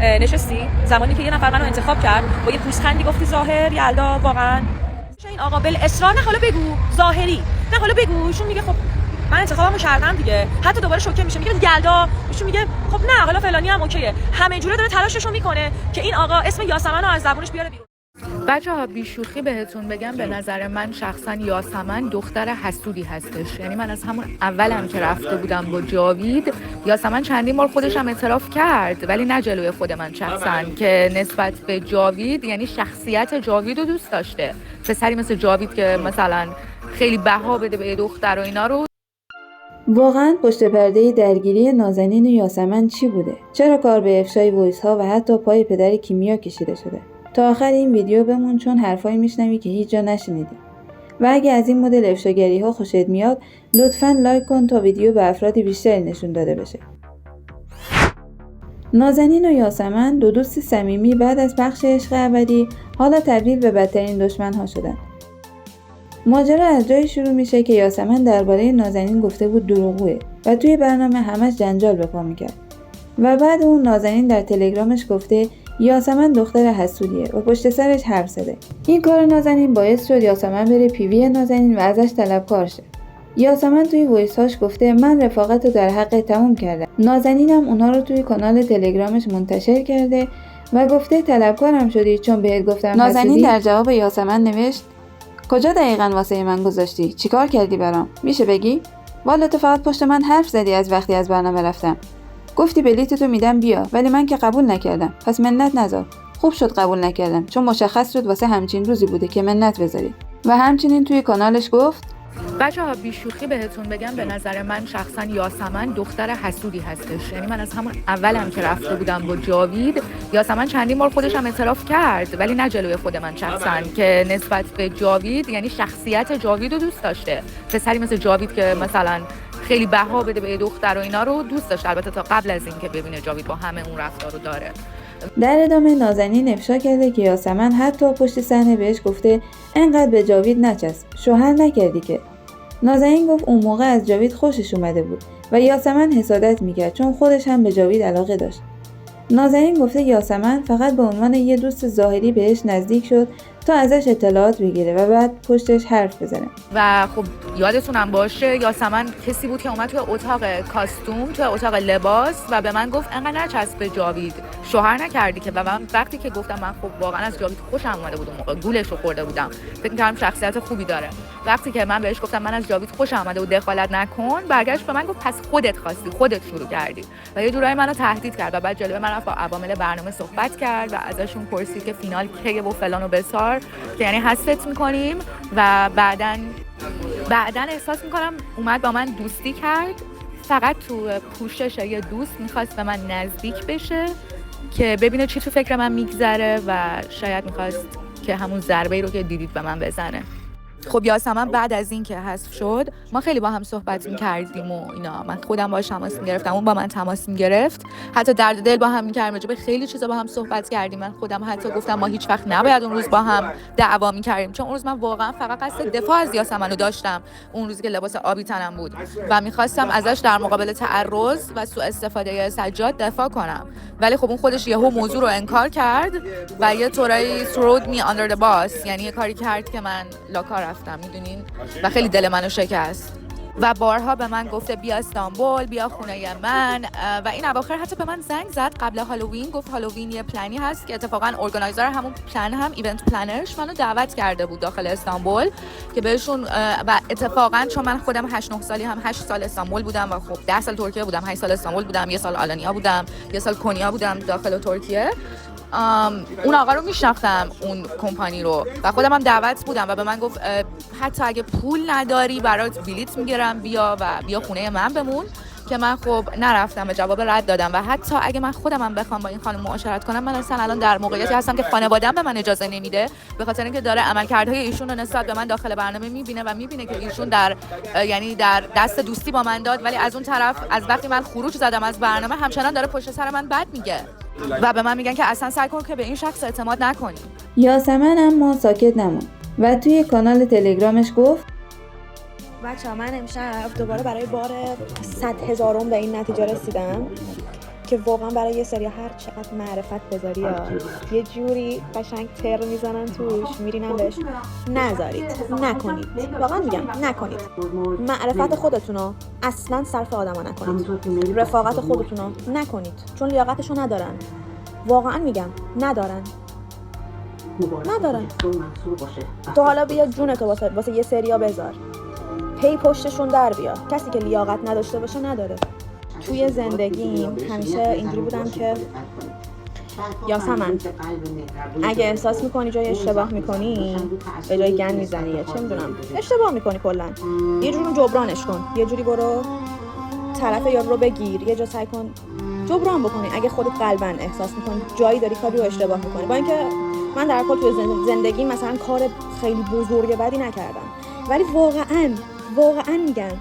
نشستی زمانی که یه نفر منو انتخاب کرد با یه پوزخندی گفتی ظاهر یلدا واقعا این آقا بالاصرار نه حالا بگو ظاهری نه حالا بگو. ایشون میگه خب من انتخابمو کردم دیگه. حتی دوباره شوکه میشه میگه یلدا، ایشون میگه خب نه حالا فلانی هم اوکیه. همه جوره داره تلاششو میکنه که این آقا اسم یاسمن رو از زبونش بیاره بیرون. بچه‌ها بیشوخی بهتون بگم، به نظر من شخصا یاسمن دختر حسودی هستش. یعنی من از همون اولم که رفته بودم با جاوید، یاسمن چندین بار خودش هم اعتراف کرد ولی نه جلوی خود من شخصا، که نسبت به جاوید یعنی شخصیت جاوید رو دوست داشته. پسری مثل جاوید که مثلا خیلی بها بده به دختر و اینا رو. واقعا پشت پرده درگیری نازنین و یاسمن چی بوده؟ چرا کار به افشای وایس ها و حتی پای پدر کیمیا کشیده شده؟ تا آخر این ویدیو بمون چون حرفایی میشنوی که هیچ جا نشنیدی. و اگه از این مدل افشاگری ها خوشت میاد لطفاً لایک کن تا ویدیو به افراد بیشتری نشون داده بشه. نازنین و یاسمن دو دوست صمیمی بعد از پخش عشق ابدی حالا تبدیل به بدترین دشمن ها شدن. ماجرا از جایی شروع میشه که یاسمن درباره نازنین گفته بود دروغگوئه و توی برنامه همش جنجال به پا میکرد. و بعد اون نازنین در تلگرامش گفته یاسمن دختر حسودیه و پشت سرش حرف زده. این کار نازنین باعث شد یاسمن بره پیوی نازنین و ازش طلبکار شه. یاسمن توی وایساش گفته من رفاقت رو در حق تموم کردم. نازنین هم اونا رو توی کانال تلگرامش منتشر کرده و گفته طلبکارم شدی چون بهت گفتم. نازنین در جواب یاسمن نوشت کجا دقیقاً واسه من گذاشتی؟ چیکار کردی برام؟ میشه بگی؟ والا تو فقط پشت من حرف زدی از وقتی از برنامه رفتم. گفتی بلیتتو میدم بیا ولی من که قبول نکردم. پس منت نذار. خوب شد قبول نکردم چون مشخص شد واسه همچین روزی بوده که منت بذاری. و همچنین توی کانالش گفت بچه‌ها بیشوخی بهتون بگم، به نظر من شخصا یاسمن دختر حسودی هستش. یعنی من از همون اولم که رفته بودم با جاوید، یاسمن چندین بار خودش هم اعتراف کرد ولی نه جلوی خود من شخصا، که نسبت به جاوید یعنی شخصیت جاوید رو دوست داشته. پسری مثل جاوید که مثلا خیلی بها بده به دختر و اینا رو دوست داشت، البته تا قبل از این که ببینه جاوید با همه اون رفتار رو داره. در ادامه نازنین افشا کرده که یاسمن حتی پشت صحنه بهش گفته انقدر به جاوید نچسب، شوهر نکردی که. نازنین گفت اون موقع از جاوید خوشش اومده بود و یاسمن حسادت میکرد چون خودش هم به جاوید علاقه داشت. نازنین گفته یاسمن فقط به عنوان یه دوست ظاهری بهش نزدیک شد تا ازش اطلاعات بگیره و بعد پشتش حرف بزنه. و خب یادتونم باشه یاسمن کسی بود که اومد توی اتاق کاستوم، توی اتاق لباس و به من گفت انقدر نچسب به جاوید، شوهر نکردی که. و من وقتی که گفتم من خب واقعا از جاوید خوشم اومده بود، اون موقع گولش رو خورده بودم، فکر می‌کردم شخصیت خوبی داره. وقتی که من بهش گفتم من از جاوید خوشم اومده و دخالت نکن، برگشت به من گفت پس خودت خواستی، خودت شروع کردی و یه جورایی منو تهدید کرد و بعد جلوی من رفت با عوامل برنامه صحبت کرد و ازشون پرسید که فینال کیه و فلان و بسار، که یعنی حست می‌کنیم. و بعدن احساس می‌کنم اومد با من دوستی کرد، فقط تو پوشش یه دوست می‌خواست به من نزدیک بشه که ببینه چی تو فکر من میگذره و شاید می‌خواست که همون ضربه‌ای رو که دیدید به من بزنه. خب یاسمن بعد از این که حذف شد ما خیلی با هم صحبت می‌کردیم و اینا، من خودم باهاش تماس می‌گرفتم، اون با من تماس می‌گرفت، حتی درد دل با هم می‌کردیم، راجع به خیلی چیزا با هم صحبت کردیم. من خودم حتی گفتم ما هیچ وقت نباید اون روز با هم دعوا می‌کردیم، چون اون روز من واقعا فقط قصد دفاع از یاسمن رو داشتم. اون روزی که لباس آبی تنم بود و می‌خواستم ازش در مقابل تعرض و سوء استفاده سجاد دفاع کنم، ولی خب اون خودش یهو موضوع رو انکار کرد و یه طوری throwed me under the bus، یعنی یه کاری کرد که من لاکار رفتم میدونین و خیلی دل منو شکست و بارها به من گفته بیا استانبول، بیا خونه من و این اواخر حتی به من زنگ زد قبل هالووین، گفت هالووین یه پلنی هست که اتفاقا ارگانایزر همون پلن هم ایونت پلنرش منو دعوت کرده بود داخل استانبول که بهشون و اتفاقا چون من خودم 8 سالی هم 8 سال استانبول بودم و خب 10 سال ترکیه بودم، 8 سال استانبول بودم، یه سال آلانیا بودم، یه سال کنیا بودم داخل ترکیه. اون آقا رو میشناختم، اون کمپانی رو، و خودم هم دعوت بودم و به من گفت حتی اگه پول نداری برات بلیت میگیرم بیا و بیا خونه من بمون، که من خب نرفتم و جواب رد دادم. و حتی اگه من خودم بخوام با این خانم معاشرت کنم، من اصلا الان در موقعیتی هستم که خانواده‌ام به من اجازه نمیده، به خاطر اینکه داره عملکردهای ایشون رو نسبت به من داخل برنامه میبینه و میبینه که ایشون در یعنی در دست دوستی با من داد، ولی از اون طرف از وقتی من خروج زدم از برنامه همچنان داره پشت سر من بد میگه و به من میگن که اصلا سعی کن که به این شخص اعتماد نکنی. یاسمن اما ساکت نموند و توی کانال تلگرامش گفت بچه‌ها من امشب دوباره برای بار 100,000م به این نتیجه رسیدم که واقعا برای یه سری هر چقدر معرفت بذاری یه جوری قشنگ تر میزنن توش، میرینن بهش. نذارید، نکنید، واقعا میگم نکنید. معرفت خودتونو اصلا صرف آدما نکنید، رفاقت خودتونو نکنید، چون لیاقتشو ندارن. واقعا میگم ندارن. تو حالا بیا جونتو واسه یه سریا بذار، پی پشتشون در بیا. کسی که لیاقت نداشته باشه نداره. توی زندگیم همیشه اینجوری بودم که یاسمن اگه احساس میکنی جای اشتباه میکنی، به جای گند میزنی یا چه میدونم اشتباه میکنی کلا، یه جوری جبرانش کن، یه جوری برو طرف یارو رو بگیر، یه جا سعی کن جبران بکنی. اگه خودت قلباً احساس میکنی جایی داری کاری رو اشتباه میکنی، با اینکه من در کل توی زندگی مثلا کار خیلی بزرگ بدی نکردم، ولی واقعاً میگم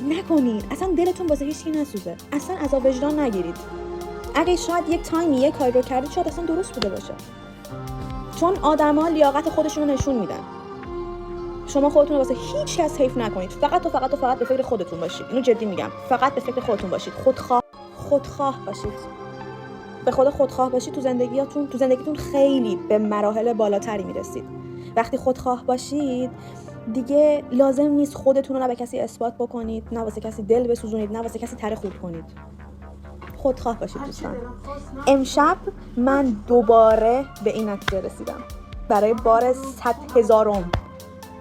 نکنید. اصلا دلتون واسه هیچ کی نسوزه، اصلا عذاب وجدان نگیرید. اگه شاید یک تایمی یک کاری رو کردید شاید اصلا درست بوده باشه، چون آدما لیاقت خودشون رو نشون میدن. شما خودتون رو واسه هیچ کس حیف نکنید، فقط به فکر خودتون باشید. اینو جدی میگم، فقط به فکر خودتون باشید، خودخواه باشید. به خدا خودخواه باشید، تو زندگیتون خیلی به مراحل بالاتری میرسید. وقتی خودخواه باشید دیگه لازم نیست خودتون رو نه به کسی اثبات بکنید، نه واسه کسی دل بسوزونید، نه واسه کسی تره خورد کنید. خودخواه باشید دوستان. امشب من دوباره به این نتیجه رسیدم برای بار 100,000م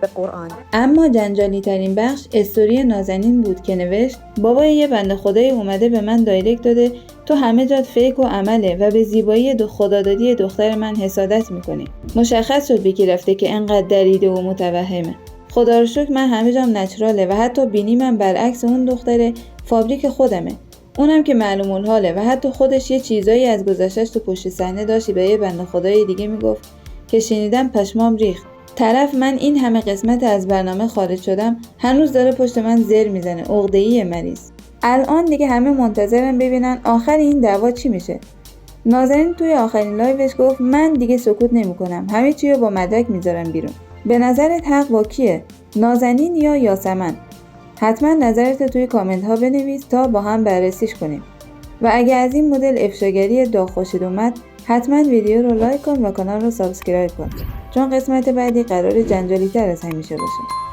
به قرآن. اما جنجالی ترین بخش استوری نازنین بود که نوشت بابای یه بنده خدایی اومده به من دایرکت داده تو همه جات فیک و عمله و به زیبایی خدادادی دختر من حسادت میکنی. مشخص شد به کی رفته که انقدر دریده و متوهمه. خدا رو شکر من همه جام نچراله و حتی بینی من برعکس اون دختره فابریک خودمه. اونم که معلوم الحاله و حتی خودش یه چیزایی از گذشته‌اش تو پشت صحنه داشتی به یه بنده خدای دیگه میگفت که شنیدم پشمام ریخت. طرف من این همه قسمت از برنامه خارج شدم هنوز داره پشت من زر میزنه، عقده‌ای مریض. الان دیگه همه منتظرن ببینن آخر این دعوا چی میشه. نازنین توی آخرین لایوش گفت من دیگه سکوت نمیکنم، همه چی رو با مدرک میذارم بیرون. به نظرت حق با کیه؟ نازنین یا یاسمن؟ حتما نظرت توی کامنت ها بنویس تا با هم بررسیش کنیم. و اگه از این مدل افشاگری داغ خوشت اومد حتما ویدیو رو لایک کن و کانال رو سابسکرایب کن، چون قسمت بعدی قرار جنجالی تر از همیشه باشه.